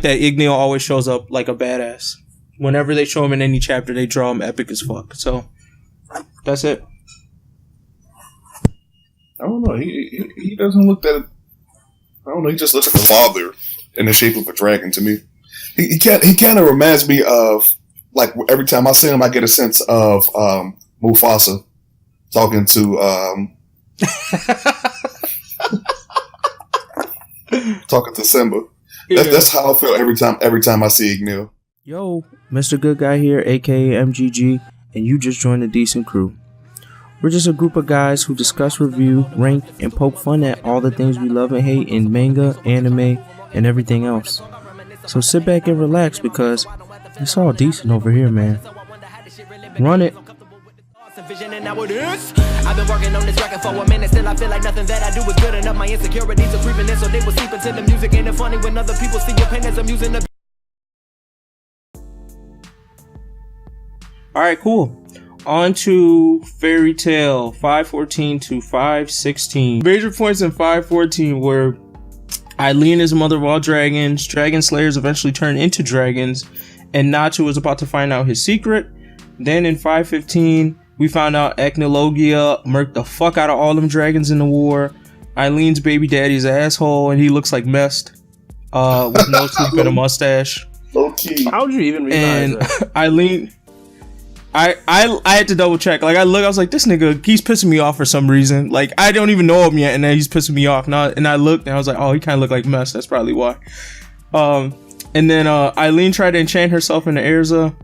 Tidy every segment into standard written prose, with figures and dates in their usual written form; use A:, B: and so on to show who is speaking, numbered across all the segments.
A: that Igneel always shows up like a badass. Whenever they show him in any chapter, they draw him epic as fuck. So that's it.
B: I don't know. He doesn't look that. I don't know. He just looks like a father in the shape of a dragon to me. He kind of reminds me of, like, every time I see him, I get a sense of Mufasa talking to talking to Simba. That's how I feel every time I see Igneel.
A: Yo, Mr. Good Guy here, aka MGG, and you just joined a decent crew. We're just a group of guys who discuss, review, rank, and poke fun at all the things we love and hate in manga, anime, and everything else. So sit back and relax because it's all decent over here, man. Run it.
C: I've been working on this record for a minute, still I feel like nothing that I do is good enough. My insecurities are creeping in, so they will seep into the music. Ain't it funny when other people see your pain as I'm using the...
A: Alright, cool. On to Fairy Tail 514 to 516. Major points in 514 were Eileen is the mother of all dragons, dragon slayers eventually turn into dragons, and Natsu was about to find out his secret. Then in 515, we found out Ecnologia murked the fuck out of all them dragons in the war. Eileen's baby daddy's an asshole, and he looks like Mest, with no sleep and a mustache.
B: Low key.
D: How would you even realize that?
A: Eileen, I had to double check. Like, I was like, this nigga, he's pissing me off for some reason. Like, I don't even know him yet, and then he's pissing me off. And I looked, and I was like, oh, he kind of looked like Mest. That's probably why. And then Eileen tried to enchant herself into Erza.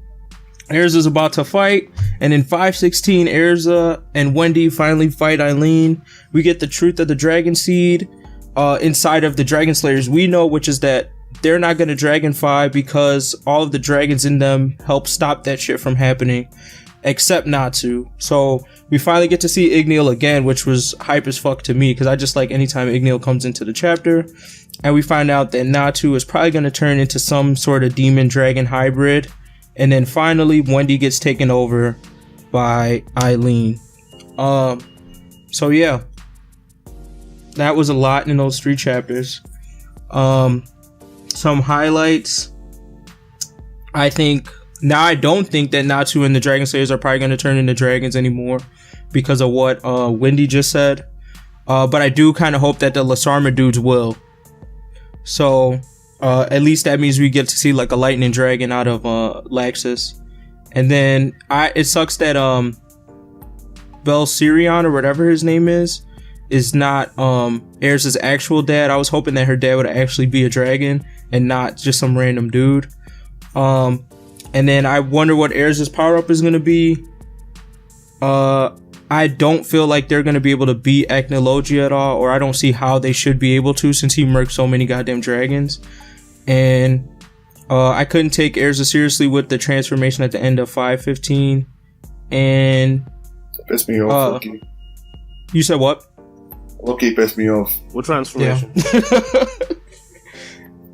A: Erza's about to fight, and in 516, Erza and Wendy finally fight Eileen. We get the truth of the dragon seed inside of the dragon slayers we know, which is that they're not going to dragonfly because all of the dragons in them help stop that shit from happening, except Natsu. So we finally get to see Igneel again, which was hype as fuck to me because I just like anytime Igneel comes into the chapter. And we find out that Natsu is probably going to turn into some sort of demon dragon hybrid. And then finally, Wendy gets taken over by Eileen. So yeah, that was a lot in those 3 chapters. Some highlights. I don't think that Natsu and the Dragon Slayers are probably going to turn into dragons anymore because of what Wendy just said. But I do kind of hope that the Lasarma dudes will. So at least that means we get to see like a lightning dragon out of Laxus. And then it sucks that Belsirion or whatever his name is not Erza's actual dad. I was hoping that her dad would actually be a dragon and not just some random dude. And then I wonder what Erza's power up is going to be. I don't feel like they're going to be able to beat Ecnologia at all, or I don't see how they should be able to since he murked so many goddamn dragons. And I couldn't take Erza seriously with the transformation at the end of 515. And
B: pissed me off, Loki.
A: You said what?
B: Loki pissed me off.
D: What transformation?
A: Yeah.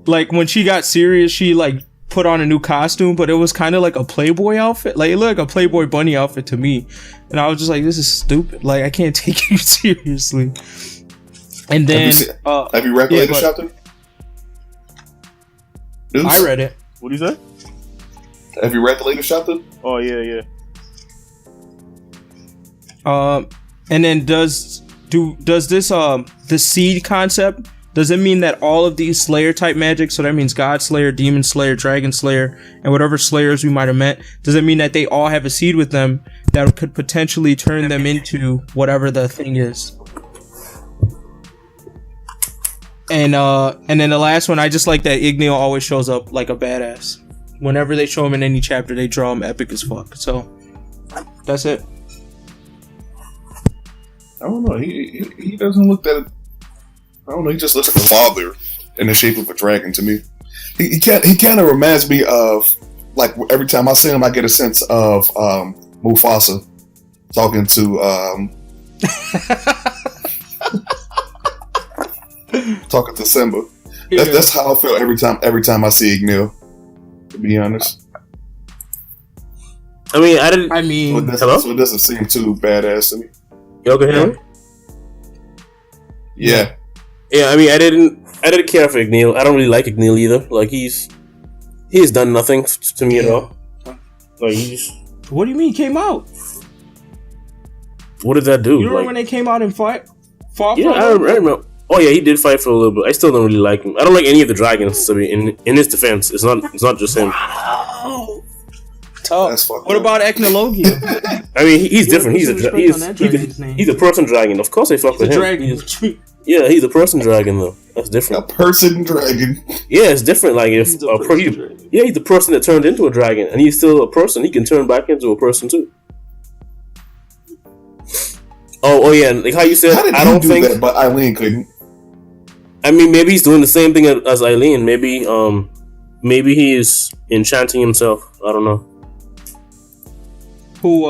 A: Like when she got serious, she like put on a new costume, but it was kind of like a Playboy outfit. Like it looked like a Playboy bunny outfit to me, and I was just like, "This is stupid. Like I can't take you seriously." And then,
B: have you read the latest chapter?
A: I read it.
D: What do you say?
B: Have you read the latest chapter?
D: Oh yeah.
A: And then does this the seed concept? Does it mean that all of these Slayer type magic, so that means God Slayer, Demon Slayer, Dragon Slayer, and whatever Slayers we might have met, does it mean that they all have a seed with them that could potentially turn them into whatever the thing is? And then the last one, I just like that Igneel always shows up like a badass. Whenever they show him in any chapter, they draw him epic as fuck. So that's it.
B: I don't know. He doesn't look that. I don't know. He just looks like a father in the shape of a dragon to me. He kind of reminds me of, like, every time I see him, I get a sense of Mufasa talking to talking to Simba. That's how I feel every time I see Igneel. To be honest.
D: I mean, hello?
B: So it doesn't seem too badass to me.
D: Y'all can hear me?
B: Yeah.
D: Yeah, I mean, I didn't
E: I didn't care for Igneel. I don't really like Igneel either. Like he has done nothing to me at all. Like he's.
A: What do you mean he came out?
E: What did that do?
A: You remember when they came out and fought?
E: Yeah, I remember. Oh yeah, he did fight for a little bit. I still don't really like him. I don't like any of the dragons. I mean, in his defense, it's not just him.
A: Wow. Tough. What
B: up.
A: about Echnologia?
E: I mean, he's different. He's a person dragon. Of course, they fuck with him.
A: Dragon.
E: He's a person dragon though. That's different.
B: A person dragon.
E: Yeah, it's different. Like if he's the person that turned into a dragon, and he's still a person. He can turn back into a person too. Oh yeah, like how you said.
B: How did
E: I don't think
B: that, but Eileen couldn't.
E: I mean, maybe he's doing the same thing as Eileen. Maybe he's enchanting himself. I don't know.
A: Who,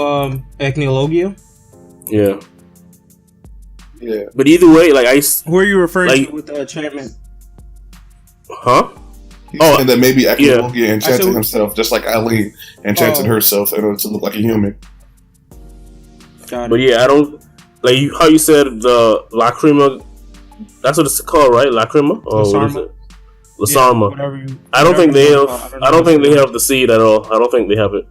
A: Echnologia?
E: Yeah.
B: Yeah.
E: But either way, like
A: who are you referring to with the enchantment?
E: Huh?
B: He's saying that maybe Echnologia enchanted himself, just like Eileen enchanted herself in order to look like a human.
A: Got it.
E: But yeah, I don't like how you said the Lacrima. That's what it's called, right? Lacrima or what is it? Lasarma.
A: Yeah,
E: I don't think they have. I don't think they have the seed at all. I don't think they have it.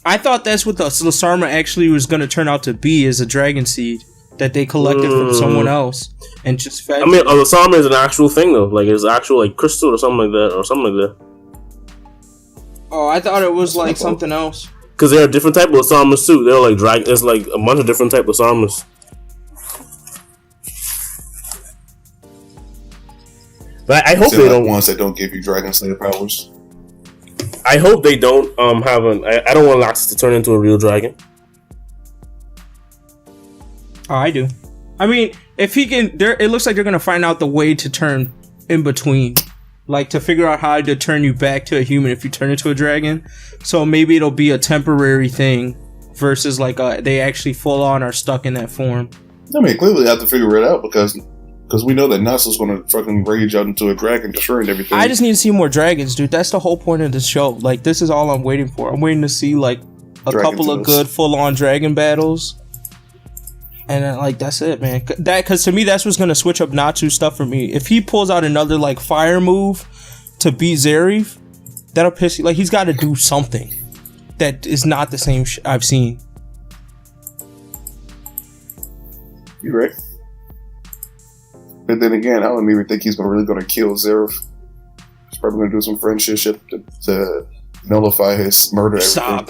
A: I thought that's what the Lasarma actually was going to turn out to be, is a dragon seed that they collected from someone else and just fed.
E: I mean, a Lasarma is an actual thing though. Like it's actual like crystal or something like that,
A: Oh, I thought it was like something else.
E: Because there are different types of Lasarmas too. They're like dragon. There's like a bunch of different types of Lasarmas. But I hope they don't.
B: Ones that don't give you Dragon Slayer powers.
E: I hope they don't have an. I don't want Loxus to turn into a real dragon.
A: Oh, I do. I mean, if he can, it looks like they're gonna find out the way to turn in between, like to figure out how to turn you back to a human if you turn into a dragon. So maybe it'll be a temporary thing versus like they actually full on are stuck in that form.
B: I mean, clearly they have to figure it out because we know that Natsu's gonna fucking rage out into a dragon, destroying everything.
A: I just need to see more dragons, dude. That's the whole point of the show. Like, this is all I'm waiting for. I'm waiting to see like a couple of good full-on dragon battles, and then, like that's it, man. Because to me, that's what's gonna switch up Natsu's stuff for me. If he pulls out another like fire move to beat Zarif, that'll piss you. Like he's got to do something that is not the same I've seen.
B: You're right. But then again, I don't even think he's really going to kill Zarif. He's probably going to do some friendship shit to nullify his murder.
A: Stop.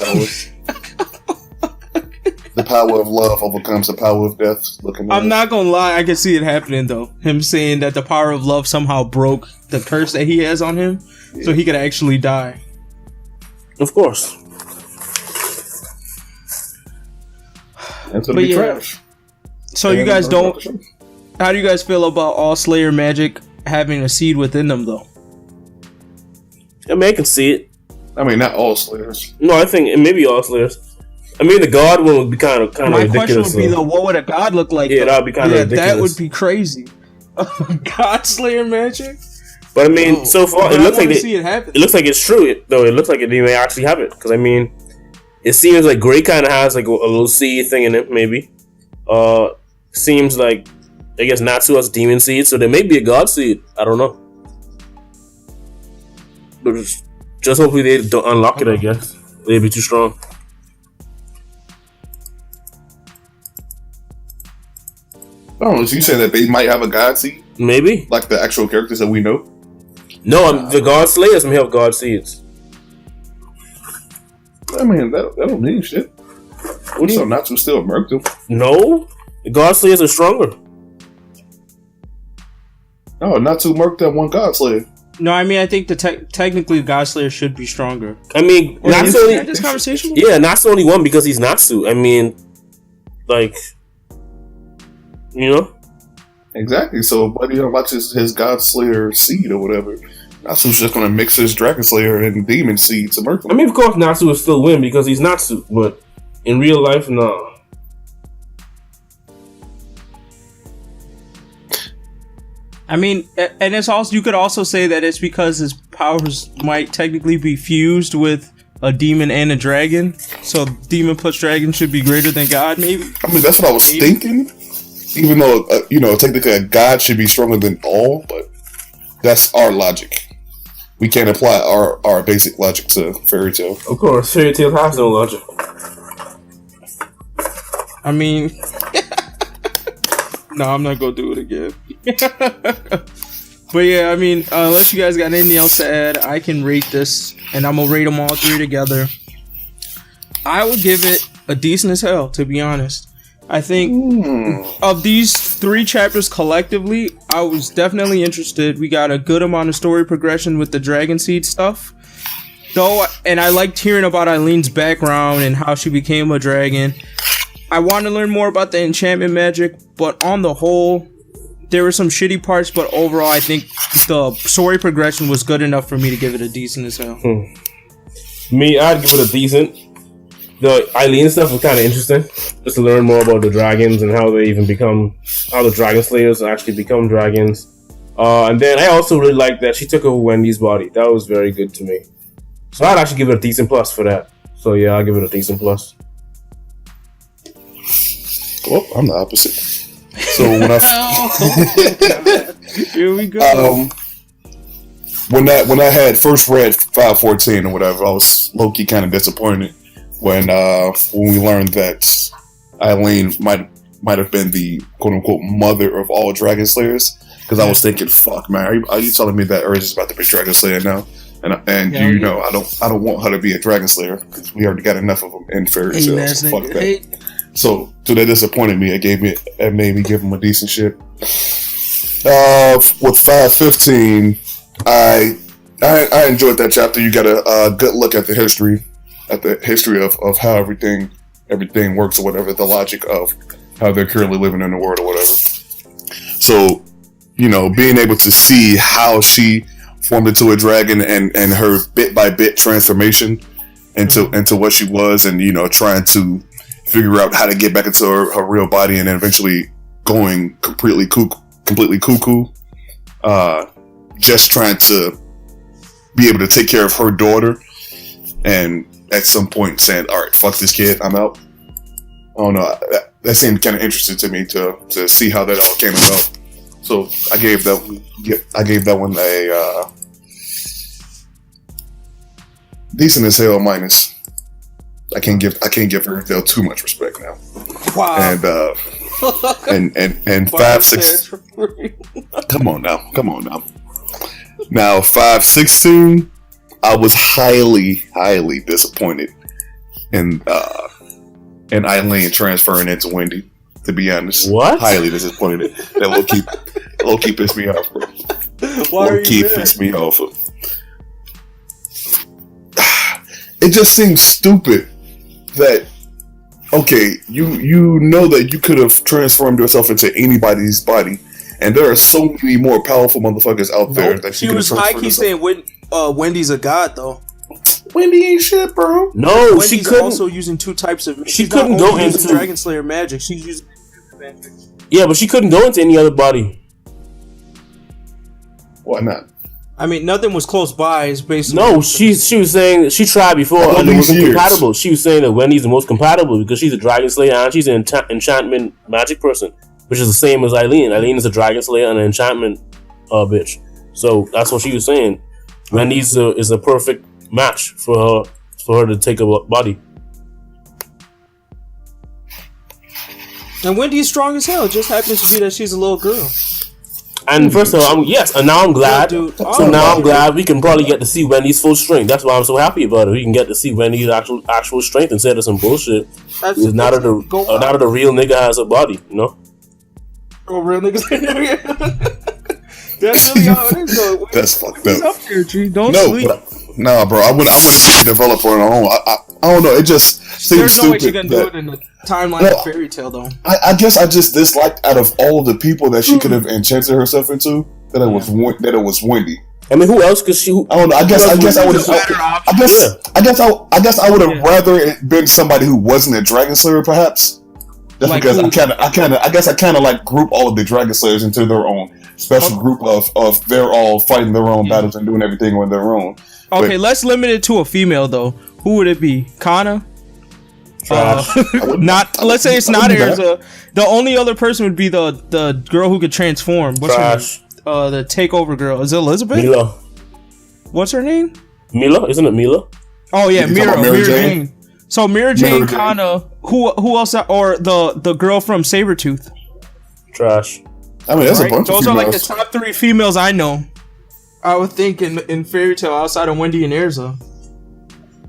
B: The power of love overcomes the power of death.
A: I'm not going to lie. I can see it happening, though. Him saying that the power of love somehow broke the curse that he has on him, so he could actually die.
E: Of course.
B: That's going to be trash.
A: So you guys don't... How do you guys feel about all Slayer magic having a seed within them, though?
E: I mean, I can see it.
B: I mean, not all Slayers.
E: No, I think maybe all Slayers. I mean, the God one would be kind of ridiculous.
A: My question would be, though, what would a God look like?
E: Yeah, that would be kind of ridiculous.
A: That would be crazy. God Slayer magic?
E: But I mean, so far, it looks like it looks like it's true, though. It looks like they may actually have it. Because, I mean, it seems like Grey kind of has like a little seed thing in it, maybe. Seems like, I guess Natsu has demon seed, so there may be a god seed. I don't know. But just hopefully they don't unlock it, I guess. They'd be too strong.
B: Oh, so you saying that they might have a god seed?
E: Maybe.
B: Like the actual characters that we know?
E: No, the god slayers may have god seeds.
B: I mean, that don't mean shit. What do you know? Natsu still murked him.
E: No. The god slayers are stronger.
B: No, Natsu murked that one god slayer.
A: No, I mean, I think technically God Slayer should be stronger.
E: I mean, Natsu only...
A: this conversation?
E: Yeah, Natsu only won because he's Natsu. I mean, like... You know?
B: Exactly. So, Buddy unlocks his God Slayer seed or whatever. Natsu's just going to mix his Dragon Slayer and Demon seed to murk him.
E: I mean, of course, Natsu will still win because he's Natsu, but in real life, no.
A: I mean, and it's also, you could also say that it's because his powers might technically be fused with a demon and a dragon. So demon plus dragon should be greater than God, maybe?
B: I mean, that's what I was thinking. even though technically a god should be stronger than all, but that's our logic. We can't apply our basic logic to fairy tale.
E: Of course, fairy tale has no logic.
A: I mean, no, I'm not gonna do it again. But yeah, I mean, unless you guys got anything else to add, I can rate this, and I'm gonna rate them all three together. I would give it a decent as hell, to be honest. I think of these three chapters collectively, I was definitely interested. We got a good amount of story progression with the Dragon Seed stuff. And I liked hearing about Eileen's background and how she became a dragon. I want to learn more about the enchantment magic, but on the whole, there were some shitty parts, but overall, I think the story progression was good enough for me to give it a decent as hell.
E: Me, I'd give it a decent. The Eileen stuff was kind of interesting, just to learn more about the dragons and how the Dragon Slayers actually become dragons. And then I also really liked that she took over Wendy's body. That was very good to me. So I'd actually give it a decent plus for that. So yeah, I'll give it a decent plus.
B: Well, I'm the opposite. So when
A: Here we go.
B: When I had first read 514 or whatever, I was low-key kind of disappointed when we learned that Eileen might have been the quote-unquote mother of all Dragon Slayers. Because I was thinking, fuck, man, are you telling me that Erza is about to be Dragon Slayer now? And I don't want her to be a Dragon Slayer because we already got enough of them in fairy tales. So fuck that. So that disappointed me. It made me give him a decent shit. With 515, I enjoyed that chapter. You got a good look at the history of how everything works or whatever, the logic of how they're currently living in the world or whatever. So, being able to see how she formed into a dragon and her bit by bit transformation into what she was, and trying to figure out how to get back into her real body, and then eventually going completely cuckoo, just trying to be able to take care of her daughter, and at some point saying, all right, fuck this kid, I'm out. I don't know, that seemed kind of interesting to me to see how that all came about. So I gave that one a decent as hell minus. I can't give her too much respect now.
A: Wow.
B: And 5, 6. Come on now. Now 516. I was highly disappointed in Eileen transferring into Wendy. To be honest,
E: what?
B: Highly disappointed. That low key pissed me off, bro. Low key pissed me off. It just seems stupid that you know that you could have transformed yourself into anybody's body, and there are so many more powerful motherfuckers out there that
A: she was high key saying Wendy's a god though.
B: Wendy ain't shit, bro.
E: No,
A: Wendy's
E: she couldn't.
A: Also using two types of.
E: She couldn't go into
A: Dragon Slayer magic. She's using magic.
E: Yeah, but she couldn't go into any other body.
B: Why not?
A: I mean, nothing was close by. Is basically
E: no. She was saying she tried before and it wasn't compatible. She was saying that Wendy's the most compatible because she's a Dragon Slayer and she's an enchantment magic person, which is the same as Eileen. Eileen is a Dragon Slayer and an enchantment bitch. So that's what she was saying. Wendy's is a perfect match for her to take a body.
A: And Wendy's strong as hell. It just happens to be that she's a little girl.
E: And first of all, and now I'm glad. Yeah, I'm glad we can probably get to see Wendy's full strength. That's why I'm so happy about it. We can get to see Wendy's actual strength instead of some bullshit. Now that the real nigga has a body,
A: real niggas. That's really how it is, though.
B: That's fucked up.
A: Up here, G. Don't sleep.
B: Nah, bro. I wouldn't be a developer on my own. I don't know. It just seems stupid. There's no way you're gonna do it in the timeline of fairy tale, though. I guess I just disliked out of all of the people that she could have enchanted herself into that it was Wendy.
E: I mean, who else could she?
B: I don't know. I guess I would have. I guess I would have rather it been somebody who wasn't a Dragon Slayer, perhaps. Just like because I kind of like group all of the Dragon Slayers into their own special group of they're all fighting their own battles and doing everything on their own.
A: Okay, let's limit it to a female though. Who would it be? Kana? Let's say it's not Erza. The only other person would be the girl who could transform. What's her name? The takeover girl. Is it Elizabeth?
E: Mila.
A: What's her name?
E: Mila? Isn't it Mila?
A: Oh yeah, Mira Jane. So Mira Jane kind of who else? Or the girl from Sabretooth.
E: Trash.
B: I mean, that's a bunch of females.
A: Those are like the top 3 females I know. I would think in Fairy Tail outside of Wendy and Erza.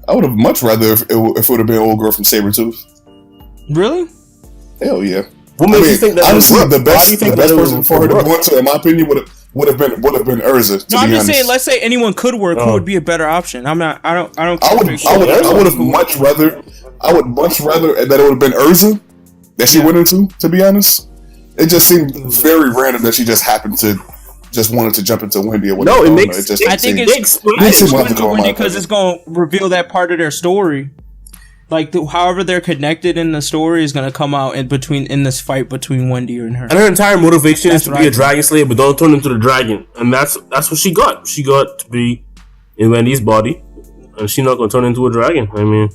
B: I would have much rather if it would have been old girl from Sabretooth.
A: Really?
B: Hell yeah.
E: What makes you think that?
B: Honestly, the best person for her to go into, in my opinion, would have been Erza.
A: No, I'm just saying. Let's say anyone could work. Who would be a better option? I'm not. I don't.
B: I would have much rather. I would much rather that it would have been Erza that she went into. To be honest, it just seemed very random that she just happened to just wanted to jump into Wendy or whatever.
E: No, it makes.
A: I think it's Wendy because it's going to reveal that part of their story. Like, however they're connected in the story is going to come out in this fight between Wendy and her.
E: And her entire motivation is to be a dragon slayer, but don't turn into the dragon. And that's what she got. She got to be in Wendy's body, and she's not going to turn into a dragon. I mean,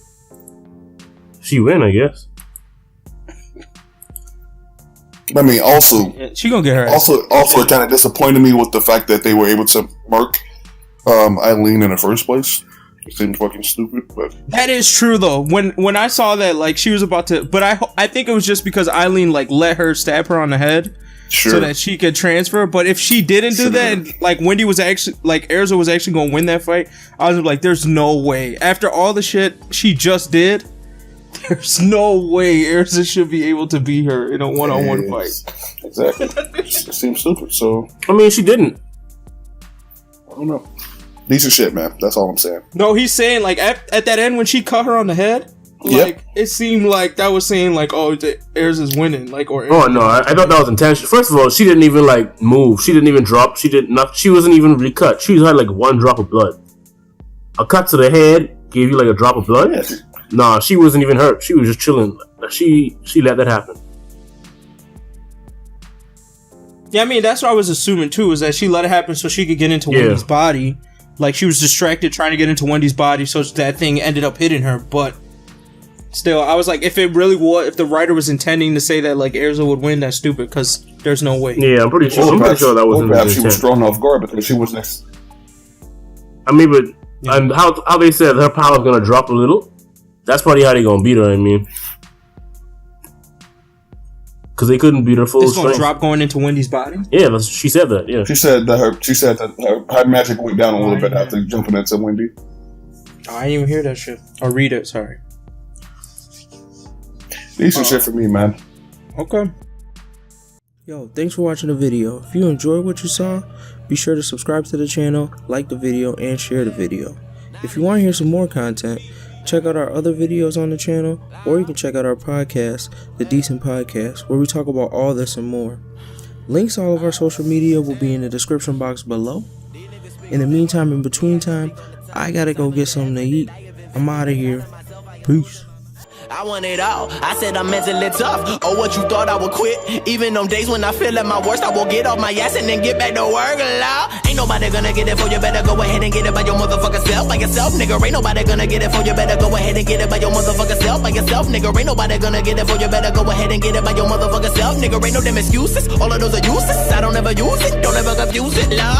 E: she win, I guess.
B: I mean, also,
A: she gonna get her.
B: Also, it kind of disappointed me with the fact that they were able to murk Eileen in the first place. It seemed fucking stupid, but
A: that is true though. When I saw that, like, she was about to, but I think it was just because Eileen like let her stab her on the head, so that she could transfer. But if she didn't do that, and, like, Wendy was actually like Erza was actually gonna win that fight, I was like, there's no way. After all the shit she just did, there's no way Erza should be able to beat her in a one-on-one fight.
B: Exactly. It seems stupid. So
E: I mean, she didn't.
B: I don't know. Decent shit, man. That's all I'm saying.
A: No, he's saying, like, at that end when she cut her on the head, like, it seemed like that was saying, like, oh, Erza's winning, like, or.
E: Oh no, I thought that was intentional. First of all, she didn't even like move. She didn't even drop. She did not. She wasn't even recut. She had like 1 drop of blood. A cut to the head gave you like a drop of blood. Yes. Nah, she wasn't even hurt. She was just chilling. She let that happen.
A: Yeah, I mean, that's what I was assuming too, is that she let it happen so she could get into Wendy's body. Like, she was distracted trying to get into Wendy's body, so that thing ended up hitting her. But still, I was like, if it really was, if the writer was intending to say that, like, Erza would win, that's stupid, because there's no way.
E: Yeah, I'm pretty sure. That was.
B: Or perhaps she was thrown off guard because she was next.
E: I mean, but and how they said her power is gonna drop a little. That's probably how they gonna beat her. I mean, because they couldn't beat her full strength.
A: It's gonna drop going into Wendy's body.
E: Yeah, she said that. Yeah,
B: she said that her magic went down a little bit after jumping into Wendy.
A: Oh, I didn't even hear that shit or read it. Sorry.
B: Decent shit for me, man.
A: Okay. Yo, thanks for watching the video. If you enjoyed what you saw, be sure to subscribe to the channel, like the video, and share the video. If you want to hear some more content, check out our other videos on the channel, or you can check out our podcast, The Decent Podcast, where we talk about all this and more. Links to all of our social media will be in the description box below. In the meantime, in between time, I gotta go get something to eat. I'm out of here. Peace.
C: I want it all. I said I'm mentally tough. Oh, what you thought I would quit? Even on days when I feel at my worst, I will get off my ass and then get back to work. Ain't nobody gonna get it for you. Better go ahead and get it by your motherfucking self, by yourself, nigga. Ain't nobody gonna get it for you. Better go ahead and get it by your motherfucking self, by yourself, nigga. Ain't nobody gonna get it for you. Better go ahead and get it by your motherfucking self, nigga. Ain't no damn excuses. All of those are useless. I don't ever use it. Don't ever confuse it, love.